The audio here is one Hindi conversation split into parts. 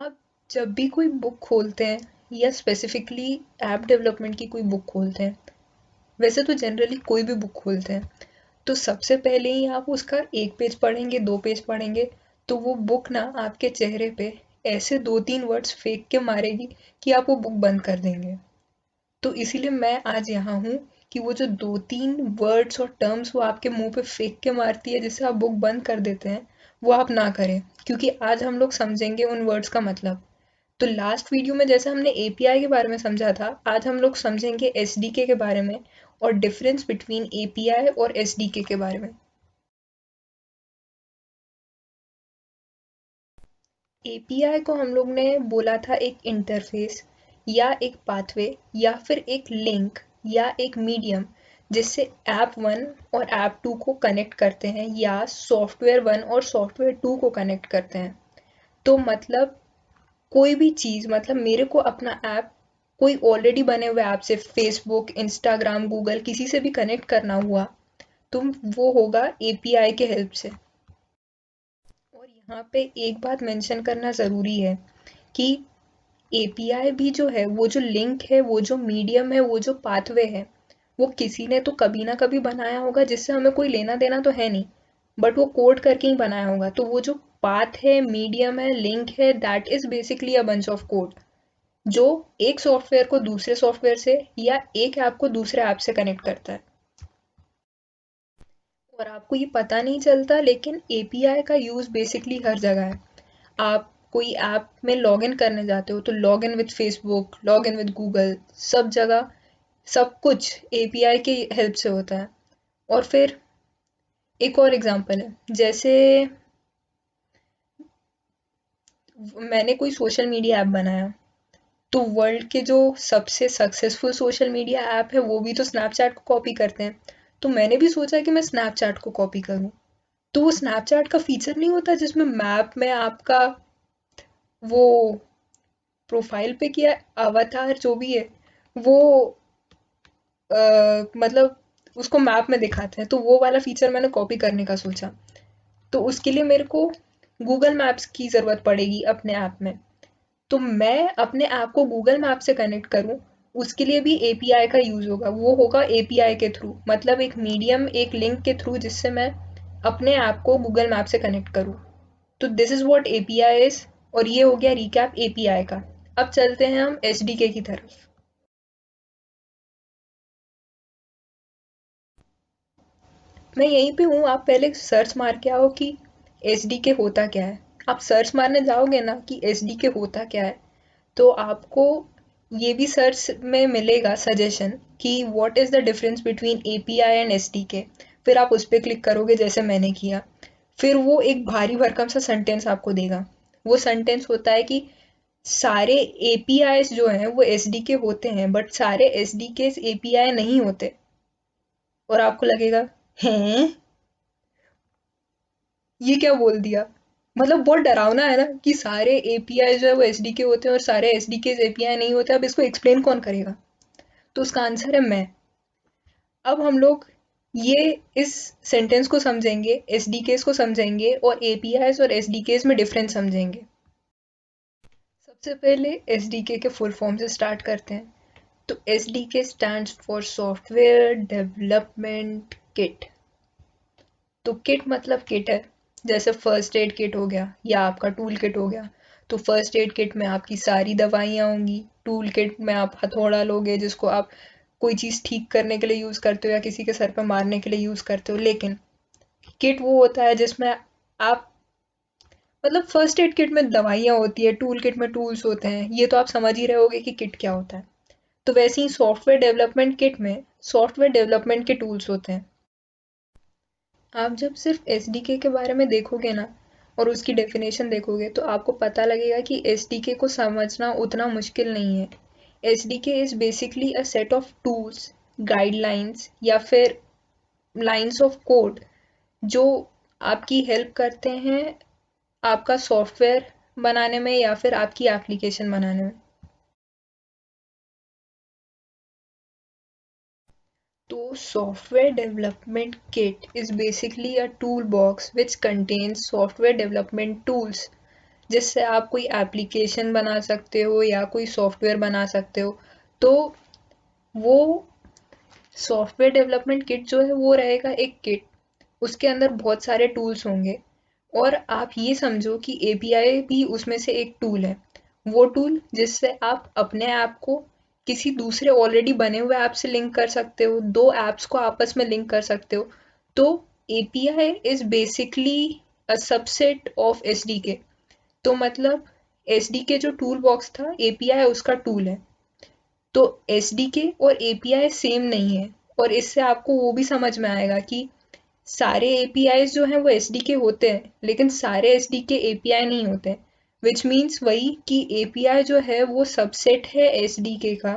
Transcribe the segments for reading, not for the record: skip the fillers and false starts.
आप जब भी कोई बुक खोलते हैं या स्पेसिफिकली ऐप डेवलपमेंट की कोई बुक खोलते हैं, वैसे तो जनरली कोई भी बुक खोलते हैं, तो सबसे पहले ही आप उसका 1 पेज पढ़ेंगे, 2 पेज पढ़ेंगे, तो वो बुक ना आपके चेहरे पे ऐसे 2-3 वर्ड्स फेंक के मारेगी कि आप वो बुक बंद कर देंगे। तो इसीलिए मैं आज यहाँ हूँ कि वो जो 2-3 वर्ड्स और टर्म्स वो आपके मुँह पे फेंक के मारती है जिससे आप बुक बंद कर देते हैं, वो आप ना करें, क्योंकि आज हम लोग समझेंगे उन वर्ड्स का मतलब। तो लास्ट वीडियो में जैसे हमने एपीआई के बारे में समझा था, आज हम लोग समझेंगे एसडीके के बारे में और डिफरेंस बिटवीन एपीआई और एसडीके के बारे में। एपीआई को हम लोग ने बोला था एक इंटरफेस या एक पाथवे या फिर एक लिंक या एक मीडियम जिससे ऐप वन और ऐप टू को कनेक्ट करते हैं या सॉफ्टवेयर वन और सॉफ्टवेयर टू को कनेक्ट करते हैं। तो मतलब कोई भी चीज़, मतलब मेरे को अपना ऐप कोई ऑलरेडी बने हुए ऐप से फेसबुक, इंस्टाग्राम, गूगल किसी से भी कनेक्ट करना हुआ तो वो होगा एपीआई के हेल्प से। और यहाँ पे एक बात मेंशन करना ज़रूरी है कि एपीआई भी जो है, वो जो लिंक है, वो जो मीडियम है, वो जो पाथवे है, वो किसी ने तो कभी ना कभी बनाया होगा जिससे हमें कोई लेना देना तो है नहीं, बट वो कोड करके ही बनाया होगा। तो वो जो पाथ है, मीडियम है, लिंक है, that is basically a bunch of code जो एक सॉफ्टवेयर को दूसरे सॉफ्टवेयर से या एक ऐप को दूसरे ऐप से कनेक्ट करता है। और आपको ये पता नहीं चलता, लेकिन एपीआई का यूज़ बेसिकली हर जगह है। आप कोई ऐप में लॉग इन करने जाते हो तो log in with Facebook, log in with Google, सब जगह सब कुछ एपीआई की हेल्प से होता है। और फिर एक और एग्जांपल है, जैसे मैंने कोई सोशल मीडिया ऐप बनाया, तो वर्ल्ड के जो सबसे सक्सेसफुल सोशल मीडिया ऐप है वो भी तो स्नैपचैट को कॉपी करते हैं। तो मैंने भी सोचा कि मैं स्नैपचैट को कॉपी करूं। तो वो स्नैपचैट का फीचर नहीं होता जिसमें मैप में आपका वो प्रोफाइल पे किया अवतार जो भी है, वो मतलब उसको मैप में दिखाते हैं, तो वो वाला फीचर मैंने कॉपी करने का सोचा। तो उसके लिए मेरे को गूगल मैप्स की ज़रूरत पड़ेगी अपने ऐप में। तो मैं अपने ऐप को गूगल मैप से कनेक्ट करूँ, उसके लिए भी एपीआई का यूज़ होगा। वो होगा एपीआई के थ्रू, मतलब एक मीडियम, एक लिंक के थ्रू जिससे मैं अपने ऐप को गूगल मैप से कनेक्ट करूँ। तो this is what API is. और ये हो गया रिकैप एपीआई का। अब चलते हैं हम एसडीके की तरफ। मैं यहीं पे हूँ, आप पहले सर्च मार के आओ कि एसडीके होता क्या है। आप सर्च मारने जाओगे ना कि एसडीके होता क्या है, तो आपको ये भी सर्च में मिलेगा सजेशन कि what is the difference between API and SDK. फिर आप उस पर क्लिक करोगे जैसे मैंने किया। फिर वो एक भारी भरकम सा सेंटेंस आपको देगा। वो सेंटेंस होता है कि सारे एपीआईज जो हैं वो एसडीके होते हैं, बट सारे एसडीके एपीआई नहीं होते। और आपको लगेगा, हैं, ये क्या बोल दिया। मतलब बहुत डरावना है ना कि सारे एपीआई जो है वो एसडीके होते हैं और सारे एसडीके एपीआई नहीं होते। अब इसको एक्सप्लेन कौन करेगा। तो उसका आंसर है मैं। अब हम लोग ये इस सेंटेंस को समझेंगे, एसडीकेस को समझेंगे और एपीआईज और एसडीकेस में डिफरेंस समझेंगे। सबसे पहले एसडीके के फुल फॉर्म से स्टार्ट करते हैं। तो SDK stands for software development kit. तो किट मतलब किट है, जैसे फर्स्ट एड किट हो गया या आपका टूल किट हो गया। तो फर्स्ट एड किट में आपकी सारी दवाइयाँ होंगी, टूल किट में आप हथौड़ा लोगे जिसको आप कोई चीज़ ठीक करने के लिए यूज़ करते हो या किसी के सर पे मारने के लिए यूज़ करते हो। लेकिन किट वो होता है जिसमें आप, मतलब फर्स्ट एड किट में दवाइयाँ होती है, टूल किट में टूल्स होते हैं, ये तो आप समझ ही रहे होगे कि किट क्या होता है। तो वैसे ही सॉफ्टवेयर डेवलपमेंट किट में सॉफ्टवेयर डेवलपमेंट के टूल्स होते हैं। आप जब सिर्फ एसडीके के बारे में देखोगे ना और उसकी डेफिनेशन देखोगे तो आपको पता लगेगा कि एसडीके को समझना उतना मुश्किल नहीं है। SDK is basically a set of tools, guidelines या फिर लाइंस ऑफ कोड जो आपकी हेल्प करते हैं आपका सॉफ्टवेयर बनाने में या फिर आपकी एप्लीकेशन बनाने में। तो software development kit is basically a toolbox which contains software development tools जिससे आप कोई एप्लीकेशन बना सकते हो या कोई सॉफ्टवेयर बना सकते हो। तो वो सॉफ्टवेयर डेवलपमेंट किट जो है वो रहेगा एक किट, उसके अंदर बहुत सारे टूल्स होंगे, और आप ये समझो कि एपीआई भी उसमें से एक टूल है। वो टूल जिससे आप अपने ऐप को किसी दूसरे ऑलरेडी बने हुए ऐप से लिंक कर सकते हो, दो ऐप्स को आपस में लिंक कर सकते हो। तो API is basically a subset of SDK. तो मतलब एसडीके जो टूल बॉक्स था, एपीआई उसका टूल है। तो एसडीके और एपीआई सेम नहीं है, और इससे आपको वो भी समझ में आएगा कि सारे एपीआईज जो हैं वो एसडीके होते हैं, लेकिन सारे एसडीके एपीआई नहीं होते हैं। विच मीन्स वही कि एपीआई जो है वो सबसेट है एसडीके का।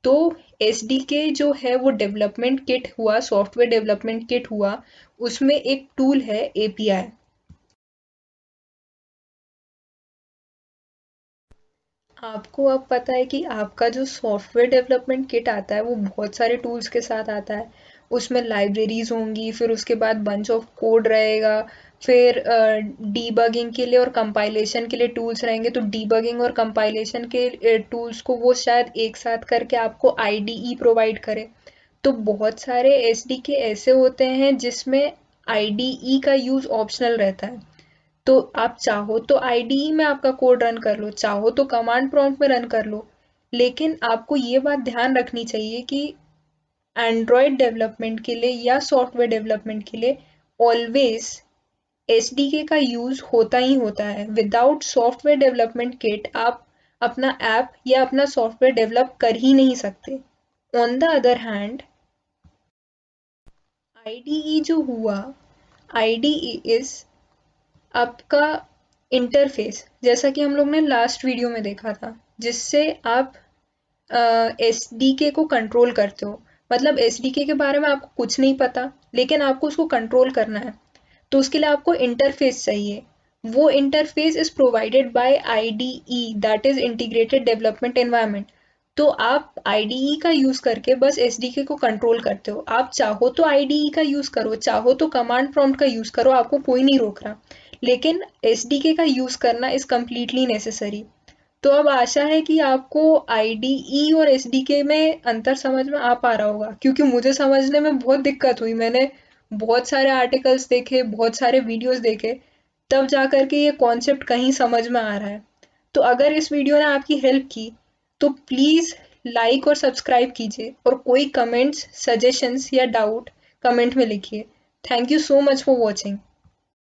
तो एसडीके जो है वो डेवलपमेंट किट हुआ, सॉफ्टवेयर डेवलपमेंट किट हुआ, उसमें एक टूल है एपीआई। आपको अब पता है कि आपका जो सॉफ्टवेयर डेवलपमेंट किट आता है वो बहुत सारे टूल्स के साथ आता है। उसमें लाइब्रेरीज होंगी, फिर उसके बाद बंच ऑफ कोड रहेगा, फिर डीबगिंग के लिए और कंपाइलेशन के लिए टूल्स रहेंगे। तो डीबगिंग और कंपाइलेशन के टूल्स को वो शायद एक साथ करके आपको आईडीई प्रोवाइड करे। तो बहुत सारे एसडीके ऐसे होते हैं जिसमें आईडीई का यूज़ ऑप्शनल रहता है। तो आप चाहो तो आईडीई में आपका कोड रन कर लो, चाहो तो कमांड प्रॉम्प्ट में रन कर लो। लेकिन आपको ये बात ध्यान रखनी चाहिए कि एंड्रॉयड डेवलपमेंट के लिए या सॉफ्टवेयर डेवलपमेंट के लिए ऑलवेज एसडीके का यूज होता ही होता है। विदाउट सॉफ्टवेयर डेवलपमेंट किट आप अपना ऐप या अपना सॉफ्टवेयर डेवलप कर ही नहीं सकते। On the other hand, IDE जो हुआ, आईडीई इज आपका इंटरफेस, जैसा कि हम लोग ने लास्ट वीडियो में देखा था, जिससे आप एस डी के को कंट्रोल करते हो। मतलब एस डी के बारे में आपको कुछ नहीं पता, लेकिन आपको उसको कंट्रोल करना है। तो उसके लिए आपको इंटरफेस चाहिए। वो interface is provided by IDE, that is integrated development environment. तो आप आईडीई का यूज करके बस एसडीके को कंट्रोल करते हो। आप चाहो तो आईडीई का यूज करो, चाहो तो कमांड प्रॉम्प्ट का यूज करो, आपको कोई नहीं रोक रहा, लेकिन एसडीके का यूज करना इज कम्प्लीटली नेसेसरी। तो अब आशा है कि आपको आईडीई और एसडीके में अंतर समझ में आ पा रहा होगा, क्योंकि मुझे समझने में बहुत दिक्कत हुई। मैंने बहुत सारे आर्टिकल्स देखे, बहुत सारे वीडियोस देखे, तब जा कर के ये कॉन्सेप्ट कहीं समझ में आ रहा है। तो अगर इस वीडियो ने आपकी हेल्प की तो प्लीज़ लाइक और सब्सक्राइब कीजिए, और कोई कमेंट्स, सजेशंस या डाउट कमेंट में लिखिए। Thank you so much for watching.